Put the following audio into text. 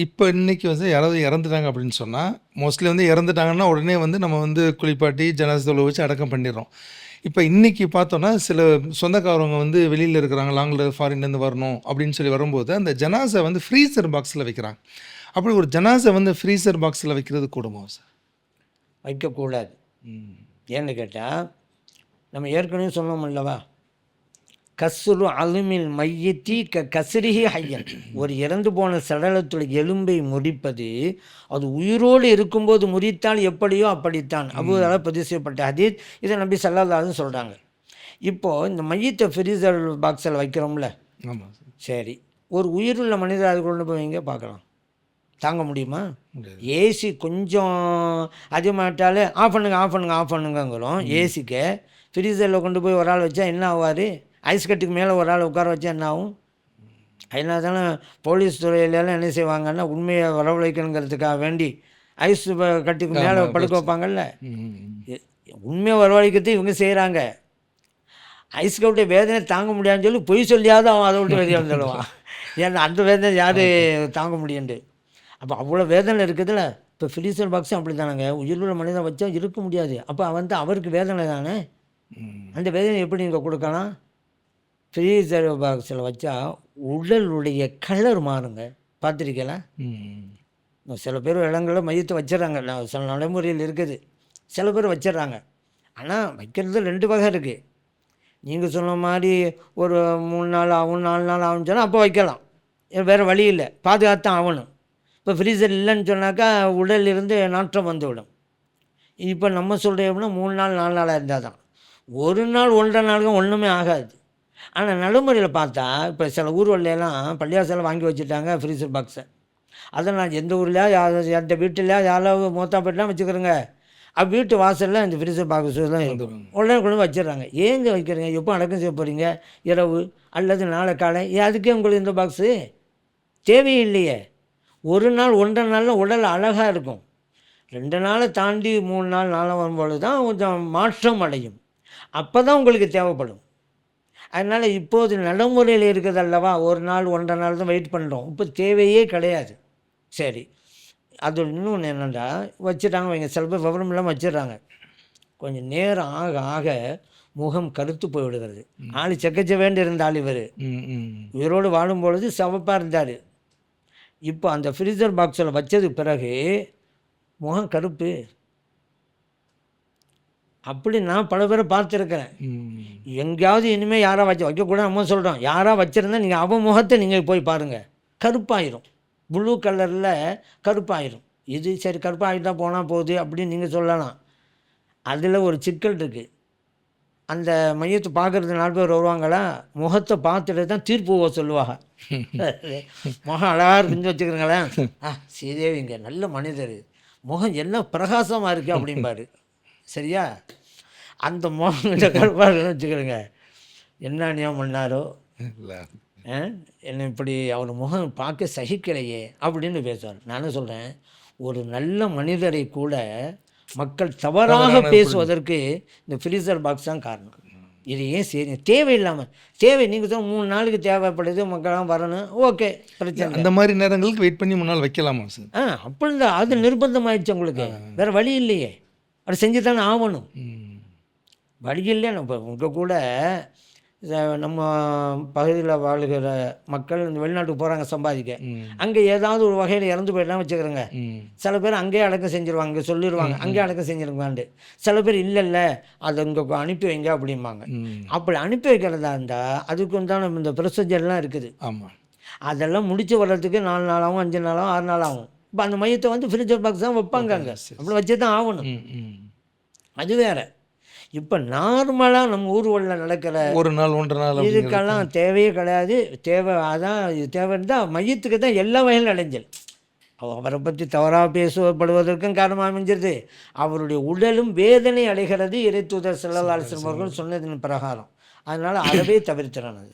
இப்போ இன்னைக்கு வந்து யாராவது இறந்துட்டாங்க அப்படின்னு சொன்னால், மோஸ்ட்லி வந்து இறந்துட்டாங்கன்னா உடனே வந்து நம்ம வந்து குளிப்பாட்டி ஜனாஸா தொழுவ வச்சு அடக்கம் பண்ணிடுறோம். இப்போ இன்னைக்கு பார்த்தோன்னா, சில சொந்தக்காரவங்க வந்து வெளியில இருக்கிறாங்க, லாங்ல ஃபாரின்லேருந்து வரணும் அப்படின்னு சொல்லி வரும்போது, அந்த ஜனாஸா வந்து ஃப்ரீசர் பாக்ஸில வைக்கிறாங்க. அப்படி ஒரு ஜனாஸா வந்து ஃப்ரீசர் பாக்ஸில வைக்கிறது கூடுமா சார்? வைக்கக்கூடாது. ம். ஏன்னு கேட்டால், நம்ம ஏற்கனவே சொன்னோம் அல்லவா, கஸ்ரு அலுமில் மையத்தி கஸ்ரிஹி ஹையன். ஒரு இறந்து போன சடலத்துடைய எலும்பை முறிப்பது, அது உயிரோடு இருக்கும்போது முறித்தால் எப்படியோ அப்படித்தான். அபூஹுரைரா பதிவு செய்யப்பட்ட ஹதீஸ். இதை நபி ஸல்லல்லாஹு அலைஹி வஸல்லம் சொல்கிறாங்க. இப்போது இந்த மையத்தை ஃப்ரீசர் பாக்ஸில் வைக்கிறோம்ல, ஆமாம் சார். சரி, ஒரு உயிருள்ள மனிதர் அது கொண்டு போய் வைங்க பார்க்கலாம். தாங்க முடியுமா? முடியாது. ஏசி கொஞ்சம் அதிகமாகிட்டாலே ஆஃப் பண்ணுங்க ஆஃப் பண்ணுங்க ஆஃப் பண்ணுங்கங்கிறோம் ஏசிக்கு. ஃப்ரீசரில் கொண்டு போய் ஒரு ஆள் வச்சா என்ன ஆவார்? ஐஸ் கட்டுக்கு மேலே ஒரு ஆள் உட்கார வச்சா என்ன ஆகும்? அதனால தானே போலீஸ் துறையிலலாம் என்ன செய்வாங்கன்னா, உண்மையை வரவழைக்கணுங்கிறதுக்காக வேண்டி ஐஸ் கட்டுக்கு மேலே படுக்க வைப்பாங்கல்ல. உண்மையை வரவழைக்கிறது இவங்க செய்கிறாங்க. ஐஸ் கவுட்டை வேதனை தாங்க முடியாதுன்னு சொல்லி பொய் சொல்லியாவது அவன் அதை விட்டு வெளியே வந்துடுவான். ஏன்னா அந்த வேதனை யார் தாங்க முடியுண்டு? அப்போ அவ்வளோ வேதனை இருக்குதுல்ல. இப்போ ஃப்ரீசர் பாக்ஸும் அப்படி தானேங்க. உயிருள்ள மனிதன் வச்சா இருக்க முடியாது. அப்போ வந்து அவருக்கு வேதனை தானே. அந்த வேதனை எப்படி நீங்கள் கொடுக்கலாம்? ஃப்ரீசர் பாக்ஸில் வச்சா உடலுடைய கலர் மாறுங்க. பார்த்துருக்கீங்களா? சில பேர் இடங்களில் மையத்தை வச்சிடறாங்க. சில நடைமுறையில் இருக்குது. சில பேர் வச்சிடுறாங்க. ஆனால் வைக்கிறது 2 வகை இருக்குது. நீங்கள் சொன்ன மாதிரி ஒரு 3 நாள் ஆகும் 4 நாள் ஆகும்னு சொன்னால் அப்போ வைக்கலாம். வேறு வழி இல்லை, பாதுகாத்தான் ஆகணும். இப்போ ஃப்ரீசர் இல்லைன்னு சொன்னாக்கா உடலிருந்து நாற்றம் வந்துவிடும். இப்போ நம்ம சொல்கிறோம்னா 3 நாள் 4 நாளாக இருந்தால் தான். ஒரு நாள் 1.5 நாளுக்கும் ஒன்றுமே ஆகாது. ஆனால் நடைமுறையில் பார்த்தா இப்போ சில ஊர்வலையெல்லாம் பள்ளியாசலம் வாங்கி வச்சுட்டாங்க ஃப்ரீசர் பாக்ஸை. அதை நான் எந்த ஊர்லையா எந்த வீட்டிலையா யாராவது மூத்தா போய்ட்டுலாம் வச்சுக்கிறேங்க. வீட்டு வாசலில் இந்த ஃப்ரீசர் பாக்ஸ் தான் இருக்கும். உடனே கொண்டு வச்சிடுறாங்க. ஏங்க வைக்கிறீங்க? எப்போ அடக்கம் செய்ய போகிறீங்க? இரவு அல்லது நாளை காலை? அதுக்கே உங்களுக்கு இந்த பாக்ஸு தேவையில்லையே. ஒரு நாள் 1.5 நாளில் உடல் அழகாக இருக்கும். 2 நாளை தாண்டி 3 நாள் 4 வரும்பொழுது தான் கொஞ்சம் மாற்றம் அடையும். அப்போ தான் உங்களுக்கு தேவைப்படும். அதனால் இப்போது நடைமுறையில் இருக்குது அல்லவா, ஒரு நாள் 1.5 நாள் தான் வெயிட் பண்ணுறோம். இப்போ தேவையே கிடையாது. சரி, அது இன்னொன்று என்னென்னா வச்சுட்டாங்க வைங்க. சில பேர் விவரம் இல்லாமல் வச்சிடுறாங்க. கொஞ்சம் நேரம் ஆக ஆக முகம் கருத்து போய்விடுகிறது. ஆள் செக்கச்சவேண்டு இருந்த ஆள் இவர் உயிரோடு வாழும்பொழுது சிவப்பாக இருந்தார். இப்போ அந்த ஃப்ரீசர் பாக்ஸில் வச்சது பிறகு முகம் கருப்பு. அப்படி நான் பல பேரை பார்த்துருக்கிறேன். எங்கேயாவது இனிமேல் யாராக வைக்கக்கூடாது நம்ம சொல்கிறோம். யாராக வச்சுருந்தா நீங்கள் அவன் முகத்தை நீங்கள் போய் பாருங்கள், கருப்பாயிரும். ப்ளூ கலரில் கருப்பாயிரும். இது சரி கருப்பாகிட்டா போனால் போகுது அப்படின்னு நீங்கள் சொல்லலாம். அதில் ஒரு சிக்கல் இருக்குது. அந்த மையத்தை பார்க்குறது 4 பேர் வருவாங்களா, முகத்தை பார்த்துட்டு தான் தீர்ப்பு சொல்லுவாங்க. முகம் அழகாக இருக்குன்னு வச்சுக்கிறீங்களேன், ஸ்ரீதேவிங்க நல்ல மனிதர், முகம் என்ன பிரகாசமாக இருக்குது அப்படிம்பாரு. சரியா? அந்த முகம் கருப்பாருன்னு வச்சுக்கிறேங்க. என்ன அநியாயம் பண்ணாரோ, என்ன இப்படி அவர் முகம் பார்க்க சகிக்கலையே அப்படின்னு பேசுவார். நானும் சொல்கிறேன், ஒரு நல்ல மனிதரை கூட மக்கள் தவறாக பேசுவதற்கு இந்த ஃப்ரீசர் பாக்ஸ் தான் காரணம். இது ஏன் சரி தேவையில்லாமல் நீங்கள் தான் 3 நாளுக்கு தேவைப்படுது, மக்களாம் வரணும், ஓகே பிரச்சனை. அந்த மாதிரி நேரங்களுக்கு வெயிட் பண்ணி 3 நாள் வைக்கலாமா சார்? அப்படி தான். அது நிர்பந்தம் ஆயிடுச்சு உங்களுக்கு. வேறு வழி இல்லையே, அது செஞ்சு தானே ஆகணும். வழி இல்லையா? நம்ம உங்கள் கூட நம்ம பகுதியில் வாழ்கிற மக்கள் இந்த வெளிநாட்டுக்கு போகிறாங்க சம்பாதிக்க. அங்கே ஏதாவது ஒரு வகையில் இறந்து போயிடலாம் வச்சுக்கிறோங்க. சில பேர் அங்கேயே அடக்கம் செஞ்சுருவாங்க, அங்கே சொல்லிடுவாங்க அங்கேயே அடக்கம் செஞ்சுருவாண்டு. சில பேர் இல்லை அதை இங்கே அனுப்பி வைங்க அப்படிம்பாங்க. அப்படி அனுப்பி வைக்கிறதா இருந்தால் அதுக்கு உண்டான இந்த ப்ரொசீஜர்லாம் இருக்குது. ஆமாம், அதெல்லாம் முடிச்சு வர்றதுக்கு 4 நாள் ஆகும், 5 நாள் ஆகும், 6 நாள் ஆகும். இப்போ அந்த மையத்தை வந்து ஃப்ரீசர் பாக்ஸ் தான் வைப்பாங்க அங்கே. அப்படி வச்சு தான் ஆகணும். அது வேறு. இப்போ நார்மலாக நம்ம ஊர்வலில் நடக்கிற ஒரு நாள் 1.5 நாள் இதுக்கெல்லாம் தேவையே கிடையாது. அதான் இது தேவைன்னு தான் மையத்துக்கு தான் எல்லா வகையிலும் அடைஞ்சல். அவரை பற்றி தவறாக பேசப்படுவதற்கும் காரணமாக அமைஞ்சிருது. அவருடைய உடலும் வேதனை அடைகிறது இறை தூதர் ஸல்லல்லாஹு அலைஹி வஸல்லம் அவர்கள் சொன்னதின் பிரகாரம். அதனால் அறவே தவிர்த்திறானது.